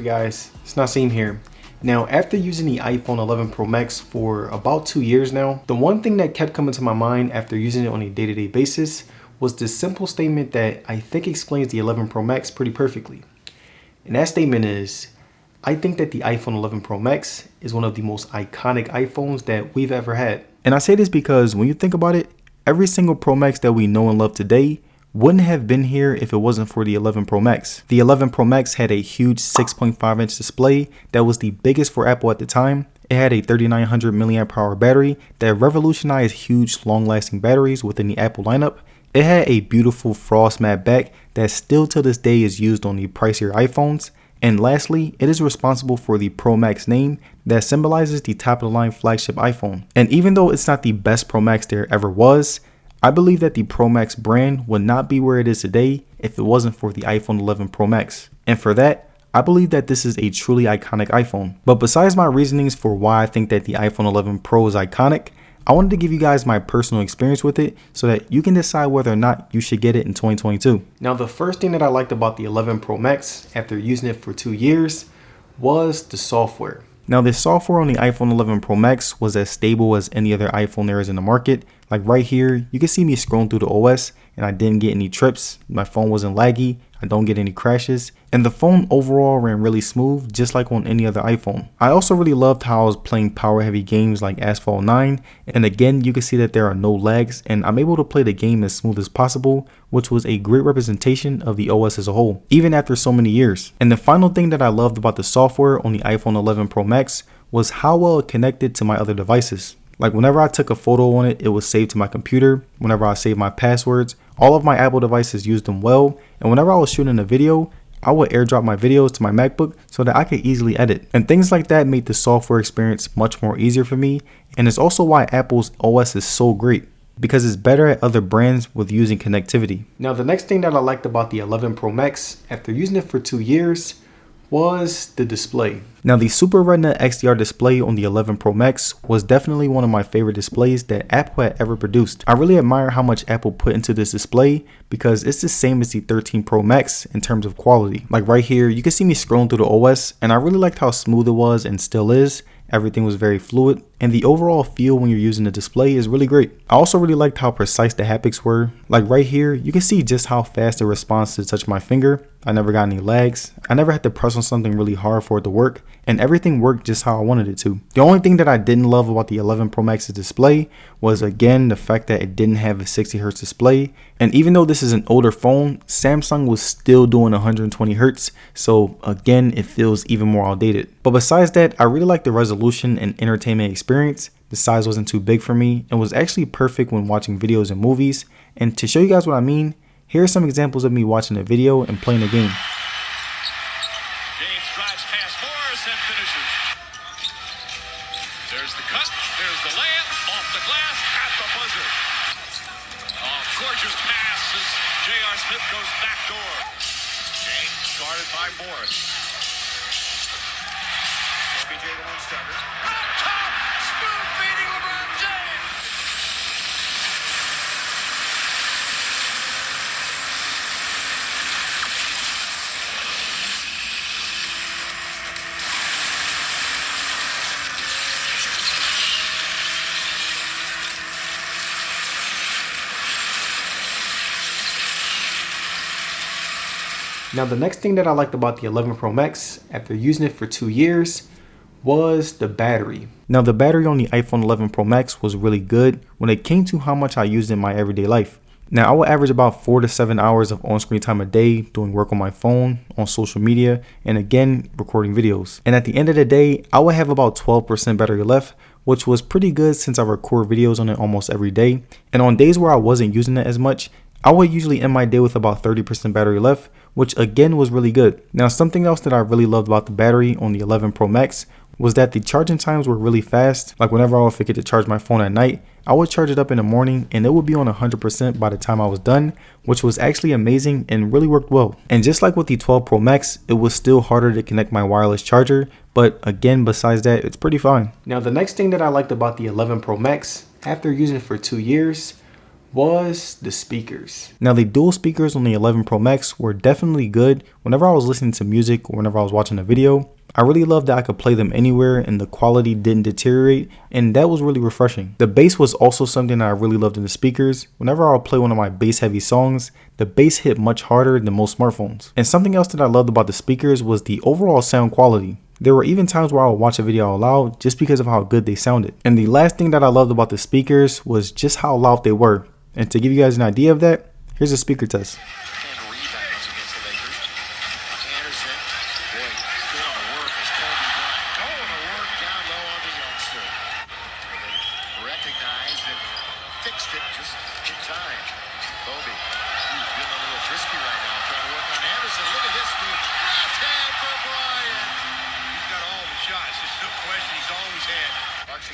guys? It's Naseem here. Now, after using the iPhone 11 Pro Max for about 2 years now, the one thing that kept coming to my mind after using it on a day-to-day basis was this simple statement that I think explains the 11 Pro Max pretty perfectly. And that statement is, I think that the iPhone 11 Pro Max is one of the most iconic iPhones that we've ever had. And I say this because when you think about it, every single Pro Max that we know and love today wouldn't have been here if it wasn't for the 11 Pro Max. The 11 Pro Max had a huge 6.5 inch display that was the biggest for Apple at the time. It had a 3900 milliamp hour battery that revolutionized huge long-lasting batteries within the Apple lineup. It had a beautiful frost matte back that still to this day is used on the pricier iPhones. And lastly, it is responsible for the Pro Max name that symbolizes the top of the line flagship iPhone. And even though it's not the best Pro Max there ever was, I believe that the Pro Max brand would not be where it is today if it wasn't for the iPhone 11 Pro Max. And for that, I believe that this is a truly iconic iPhone. But besides my reasonings for why I think that the iPhone 11 Pro is iconic, I wanted to give you guys my personal experience with it so that you can decide whether or not you should get it in 2022. Now, the first thing that I liked about the 11 Pro Max after using it for 2 years was the software. Now, the software on the iPhone 11 Pro Max was as stable as any other iPhone there is in the market. Like right here, you can see me scrolling through the OS and I didn't get any trips. My phone wasn't laggy. I don't get any crashes. And the phone overall ran really smooth, just like on any other iPhone. I also really loved how I was playing power heavy games like Asphalt 9. And again, you can see that there are no lags and I'm able to play the game as smooth as possible, which was a great representation of the OS as a whole, even after so many years. And the final thing that I loved about the software on the iPhone 11 Pro Max was how well it connected to my other devices. Like whenever I took a photo on it, it was saved to my computer. Whenever I saved my passwords, all of my Apple devices used them well. And whenever I was shooting a video, I would airdrop my videos to my MacBook so that I could easily edit. And things like that made the software experience much more easier for me. And it's also why Apple's OS is so great, because it's better at other brands with using connectivity. Now, the next thing that I liked about the 11 Pro Max after using it for 2 years was the display. Now, the Super Retina XDR display on the 11 Pro Max was definitely one of my favorite displays that Apple had ever produced. I really admire how much Apple put into this display because it's the same as the 13 Pro Max in terms of quality. Like right here, you can see me scrolling through the OS and I really liked how smooth it was and still is. Everything was very fluid and the overall feel when you're using the display is really great. I also really liked how precise the haptics were. Like right here, you can see just how fast it responds to touch my finger. I never got any lags. I never had to press on something really hard for it to work, and everything worked just how I wanted it to. The only thing that I didn't love about the 11 Pro Max's display was again the fact that it didn't have a 60Hz display. And even though this is an older phone, Samsung was still doing 120Hz, so again it feels even more outdated. But besides that, I really like the resolution and entertainment experience. The size wasn't too big for me and was actually perfect when watching videos and movies. And to show you guys what I mean, here are some examples of me watching a video and playing a game. James drives past Morris and finishes. There's the cut, there's the layup, off the glass, at the buzzer. Oh, gorgeous pass as J.R. Smith goes back door. James guarded by Morris. OBJ the one starter. Up top, spoon feeding LeBron James. Now, the next thing that I liked about the 11 Pro Max after using it for 2 years was the battery. Now, the battery on the iPhone 11 Pro Max was really good when it came to how much I used in my everyday life. Now, I would average about 4 to 7 hours of on-screen time a day doing work on my phone, on social media, and again, recording videos. And at the end of the day, I would have about 12% battery left, which was pretty good since I record videos on it almost every day. And on days where I wasn't using it as much, I would usually end my day with about 30% battery left, which again was really good. Now, something else that I really loved about the battery on the 11 Pro Max was that the charging times were really fast. Like whenever I would forget to charge my phone at night, I would charge it up in the morning and it would be on 100% by the time I was done, which was actually amazing and really worked well. And just like with the 12 Pro Max, it was still harder to connect my wireless charger, but again, besides that, it's pretty fine. Now, the next thing that I liked about the 11 Pro Max after using it for 2 years was the speakers. Now the dual speakers on the 11 Pro Max were definitely good. Whenever I was listening to music or whenever I was watching a video, I really loved that I could play them anywhere and the quality didn't deteriorate, and that was really refreshing. The bass was also something that I really loved in the speakers. Whenever I would play one of my bass heavy songs, the bass hit much harder than most smartphones. And something else that I loved about the speakers was the overall sound quality. There were even times where I would watch a video out loud just because of how good they sounded. And the last thing that I loved about the speakers was just how loud they were. And to give you guys an idea of that, here's a speaker test.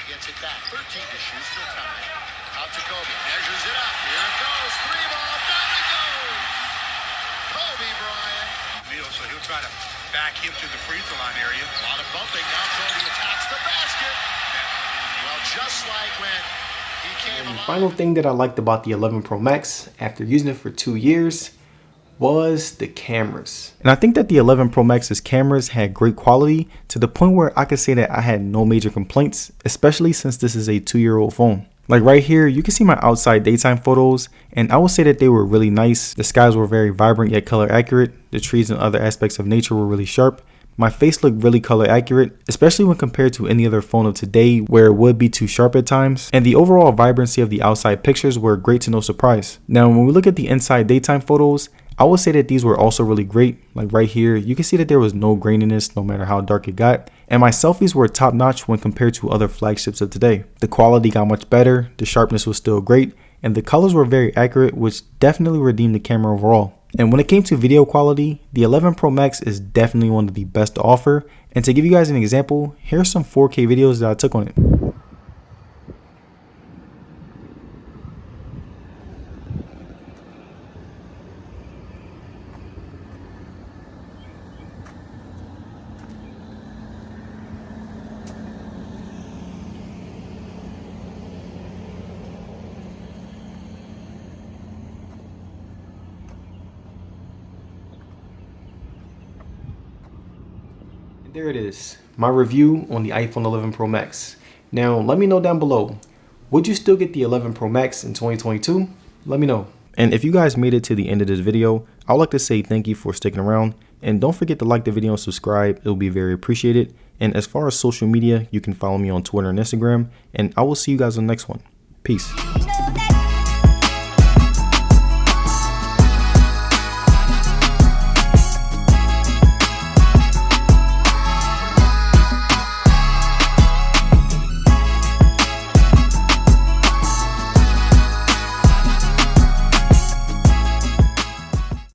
Gets it back. 13 to shoot, still time. Out to Kobe. Measures it up. Here it goes. Three ball. Down it goes. Kobe Bryant. So he'll try to back him to the free throw line area. A lot of bumping. Now Kobe attacks the basket. Well, just like when he came along. The final thing that I liked about the 11 Pro Max after using it for 2 years was the cameras. And I think that the 11 Pro Max's cameras had great quality to the point where I could say that I had no major complaints, especially since this is a 2-year-old phone. Like right here, you can see my outside daytime photos, and I would say that they were really nice. The skies were very vibrant yet color accurate. The trees and other aspects of nature were really sharp. My face looked really color accurate, especially when compared to any other phone of today where it would be too sharp at times. And the overall vibrancy of the outside pictures were great to no surprise. Now, when we look at the inside daytime photos, I would say that these were also really great. Like right here, you can see that there was no graininess no matter how dark it got. And my selfies were top notch when compared to other flagships of today. The quality got much better, the sharpness was still great, and the colors were very accurate, which definitely redeemed the camera overall. And when it came to video quality, the 11 Pro Max is definitely one of the best to offer. And to give you guys an example, here are some 4K videos that I took on it. There it is, my review on the iPhone 11 Pro Max. Now, let me know down below, would you still get the 11 Pro Max in 2022? Let me know. And if you guys made it to the end of this video, I would like to say thank you for sticking around. And don't forget to like the video and subscribe, it will be very appreciated. And as far as social media, you can follow me on Twitter and Instagram. And I will see you guys on the next one. Peace.